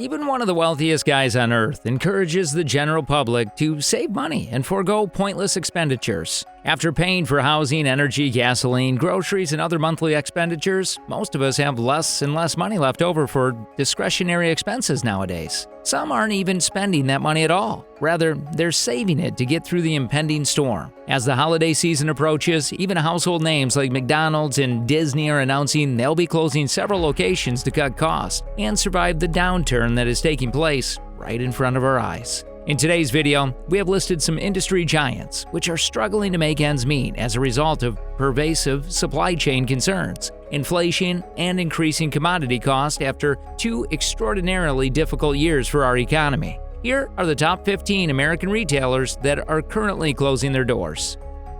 Even one of the wealthiest guys on earth encourages the general public to save money and forego pointless expenditures. After paying for housing, energy, gasoline, groceries, and other monthly expenditures, most of us have less and less money left over for discretionary expenses nowadays. Some aren't even spending that money at all. Rather, they're saving it to get through the impending storm. As the holiday season approaches, even household names like McDonald's and Disney are announcing they'll be closing several locations to cut costs and survive the downturn that is taking place right in front of our eyes. In today's video, we have listed some industry giants which are struggling to make ends meet as a result of pervasive supply chain concerns, inflation, and increasing commodity costs after 2 extraordinarily difficult years for our economy. Here are the top 15 American retailers that are currently closing their doors.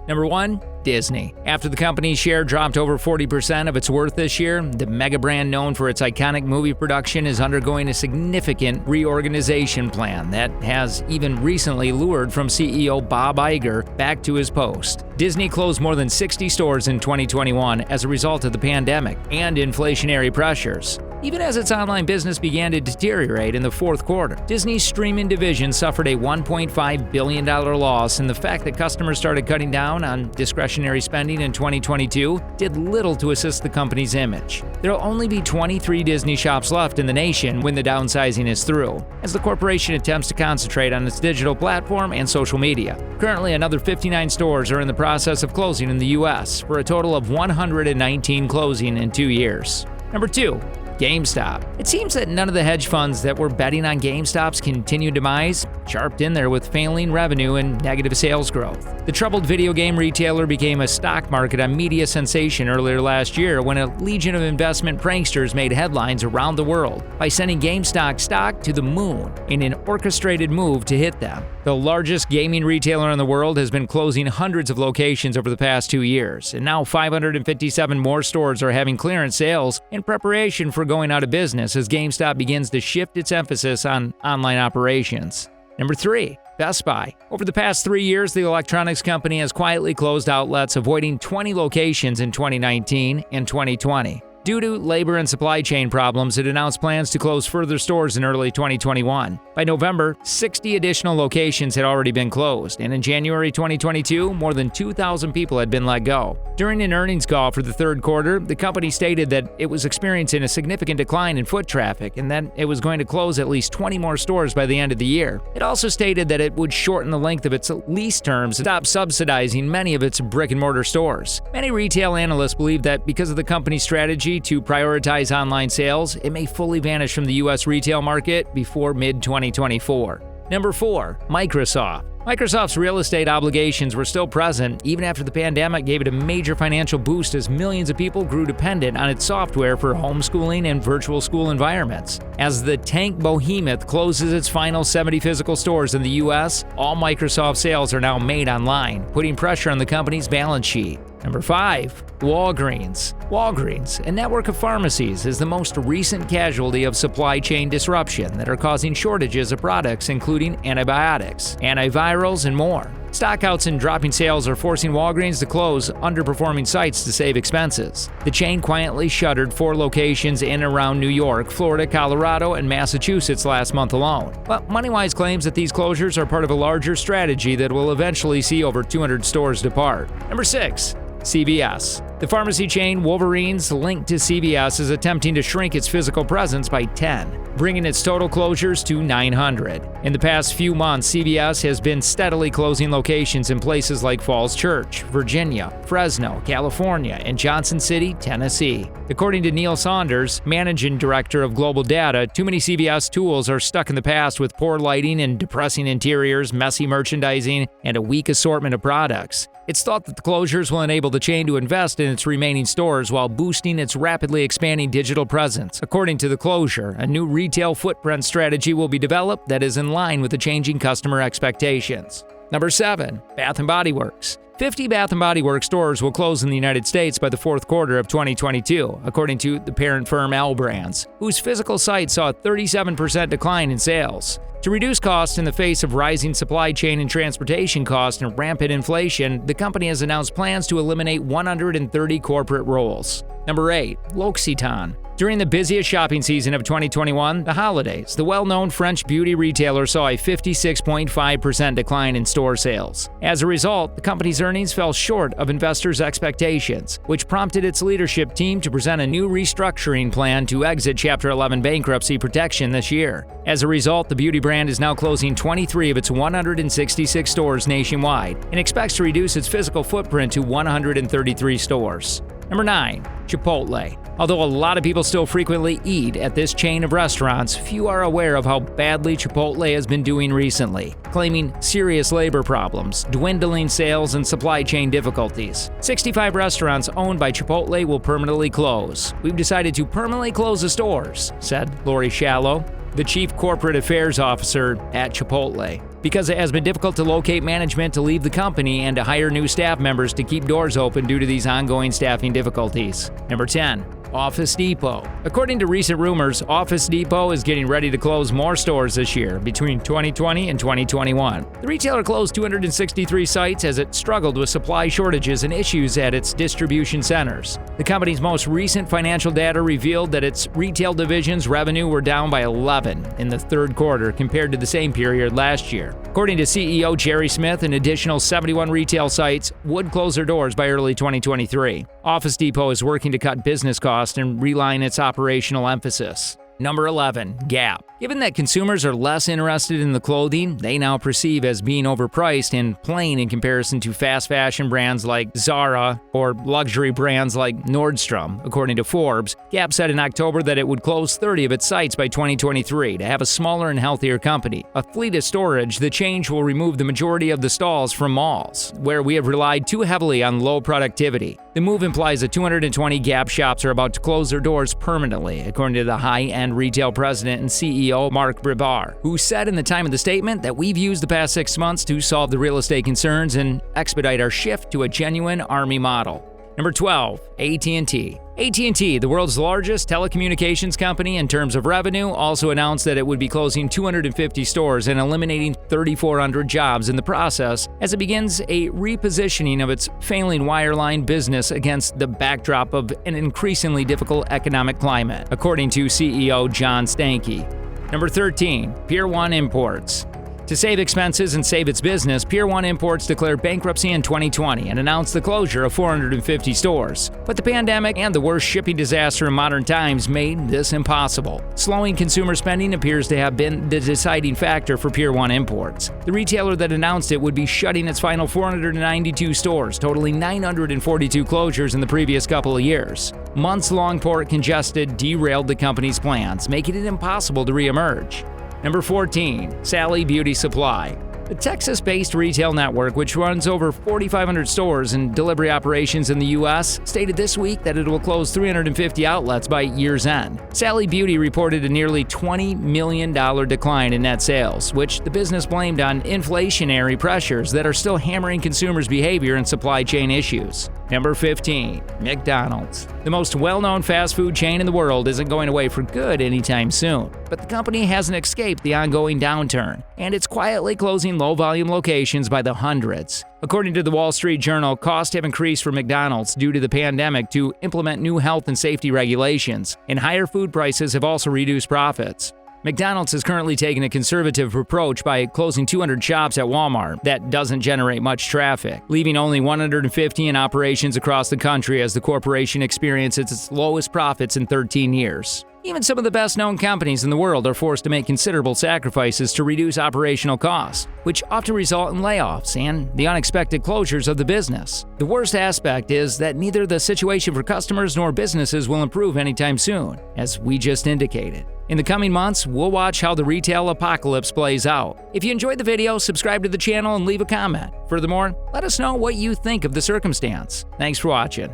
Number 1. Disney. After the company's share dropped over 40% of its worth this year, the mega brand known for its iconic movie production is undergoing a significant reorganization plan that has even recently lured from CEO Bob Iger back to his post. Disney closed more than 60 stores in 2021 as a result of the pandemic and inflationary pressures. Even as its online business began to deteriorate in the fourth quarter, Disney's streaming division suffered a $1.5 billion loss, and the fact that customers started cutting down on discretionary spending in 2022 did little to assist the company's image. There will only be 23 Disney shops left in the nation when the downsizing is through, as the corporation attempts to concentrate on its digital platform and social media. Currently, another 59 stores are in the process of closing in the U.S., for a total of 119 closing in 2 years. Number 2. GameStop. It seems that none of the hedge funds that were betting on GameStop's continued demise sharped in there with failing revenue and negative sales growth. The troubled video game retailer became a stock market on media sensation earlier last year when a legion of investment pranksters made headlines around the world by sending GameStop stock to the moon in an orchestrated move to hit them. The largest gaming retailer in the world has been closing hundreds of locations over the past 2 years, and now 557 more stores are having clearance sales in preparation for going out of business as GameStop begins to shift its emphasis on online operations. Number 3. Best Buy. Over the past 3 years, the electronics company has quietly closed outlets, avoiding 20 locations in 2019 and 2020. Due to labor and supply chain problems, it announced plans to close further stores in early 2021. By November, 60 additional locations had already been closed, and in January 2022, more than 2,000 people had been let go. During an earnings call for the third quarter, the company stated that it was experiencing a significant decline in foot traffic and that it was going to close at least 20 more stores by the end of the year. It also stated that it would shorten the length of its lease terms and stop subsidizing many of its brick-and-mortar stores. Many retail analysts believe that because of the company's strategy to prioritize online sales, it may fully vanish from the U.S. retail market before mid-2024. Number 4. Microsoft. Microsoft's real estate obligations were still present even after the pandemic gave it a major financial boost as millions of people grew dependent on its software for homeschooling and virtual school environments. As the tank behemoth closes its final 70 physical stores in the U.S., all Microsoft sales are now made online, putting pressure on the company's balance sheet. Number 5. Walgreens. Walgreens, a network of pharmacies, is the most recent casualty of supply chain disruption that are causing shortages of products including antibiotics, antivirals, and more. Stockouts and dropping sales are forcing Walgreens to close underperforming sites to save expenses. The chain quietly shuttered 4 locations in and around New York, Florida, Colorado, and Massachusetts last month alone. But MoneyWise claims that these closures are part of a larger strategy that will eventually see over 200 stores depart. Number 6. CVS. The pharmacy chain Wolverine's link to CVS is attempting to shrink its physical presence by 10, bringing its total closures to 900. In the past few months, CVS has been steadily closing locations in places like Falls Church, Virginia, Fresno, California, and Johnson City, Tennessee. According to Neil Saunders, managing director of Global Data, too many CVS tools are stuck in the past with poor lighting and depressing interiors, messy merchandising, and a weak assortment of products. It's thought that the closures will enable the chain to invest in its remaining stores while boosting its rapidly expanding digital presence. According to the closure, a new retail footprint strategy will be developed that is in line with the changing customer expectations. Number 7. Bath & Body Works. 50 Bath & Body Works stores will close in the United States by the fourth quarter of 2022, according to the parent firm L Brands, whose physical site saw a 37% decline in sales. To reduce costs in the face of rising supply chain and transportation costs and rampant inflation, the company has announced plans to eliminate 130 corporate roles. Number 8. L'Occitane. During the busiest shopping season of 2021, the holidays, the well-known French beauty retailer saw a 56.5% decline in store sales. As a result, the company's earnings fell short of investors' expectations, which prompted its leadership team to present a new restructuring plan to exit Chapter 11 bankruptcy protection this year. As a result, the beauty brand is now closing 23 of its 166 stores nationwide and expects to reduce its physical footprint to 133 stores. Number 9. Chipotle. Although a lot of people still frequently eat at this chain of restaurants, few are aware of how badly Chipotle has been doing recently, claiming serious labor problems, dwindling sales, and supply chain difficulties. 65 restaurants owned by Chipotle will permanently close. We've decided to permanently close the stores, said Lori Shallow, the Chief Corporate Affairs Officer at Chipotle, because it has been difficult to locate management to leave the company and to hire new staff members to keep doors open due to these ongoing staffing difficulties. Number 10. Office Depot. According to recent rumors, Office Depot is getting ready to close more stores this year, between 2020 and 2021. The retailer closed 263 sites as it struggled with supply shortages and issues at its distribution centers. The company's most recent financial data revealed that its retail division's revenue were down by 11 in the third quarter compared to the same period last year. According to CEO Jerry Smith, an additional 71 retail sites would close their doors by early 2023. Office Depot is working to cut business costs and realign its operational emphasis. Number 11. Gap. Given that consumers are less interested in the clothing they now perceive as being overpriced and plain in comparison to fast fashion brands like Zara or luxury brands like Nordstrom, according to Forbes, Gap said in October that it would close 30 of its sites by 2023 to have a smaller and healthier company. A fleet of storage, the change will remove the majority of the stalls from malls, where we have relied too heavily on low productivity. The move implies that 220 Gap shops are about to close their doors permanently, according to the high-end retail president and CEO Mark Brevar, who said in the time of the statement that we've used the past 6 months to solve the real estate concerns and expedite our shift to a genuine Army model. Number 12. AT&T. AT&T, the world's largest telecommunications company in terms of revenue, also announced that it would be closing 250 stores and eliminating 3,400 jobs in the process as it begins a repositioning of its failing wireline business against the backdrop of an increasingly difficult economic climate, according to CEO John Stankey. Number 13. Pier 1 Imports. To save expenses and save its business, Pier 1 Imports declared bankruptcy in 2020 and announced the closure of 450 stores. But the pandemic and the worst shipping disaster in modern times made this impossible. Slowing consumer spending appears to have been the deciding factor for Pier 1 Imports. The retailer that announced it would be shutting its final 492 stores, totaling 942 closures in the previous couple of years. Months-long port congestion derailed the company's plans, making it impossible to reemerge. Number 14. Sally Beauty Supply. The Texas-based retail network, which runs over 4,500 stores and delivery operations in the U.S., stated this week that it will close 350 outlets by year's end. Sally Beauty reported a nearly $20 million decline in net sales, which the business blamed on inflationary pressures that are still hammering consumers' behavior and supply chain issues. Number 15. McDonald's. The most well-known fast food chain in the world isn't going away for good anytime soon, but the company hasn't escaped the ongoing downturn, and it's quietly closing low-volume locations by the hundreds. According to the Wall Street Journal, costs have increased for McDonald's due to the pandemic to implement new health and safety regulations, and higher food prices have also reduced profits. McDonald's is currently taking a conservative approach by closing 200 shops at Walmart that doesn't generate much traffic, leaving only 150 in operations across the country as the corporation experiences its lowest profits in 13 years. Even some of the best-known companies in the world are forced to make considerable sacrifices to reduce operational costs, which often result in layoffs and the unexpected closures of the business. The worst aspect is that neither the situation for customers nor businesses will improve anytime soon, as we just indicated. In the coming months, we'll watch how the retail apocalypse plays out. If you enjoyed the video, subscribe to the channel and leave a comment. Furthermore, let us know what you think of the circumstance. Thanks for watching.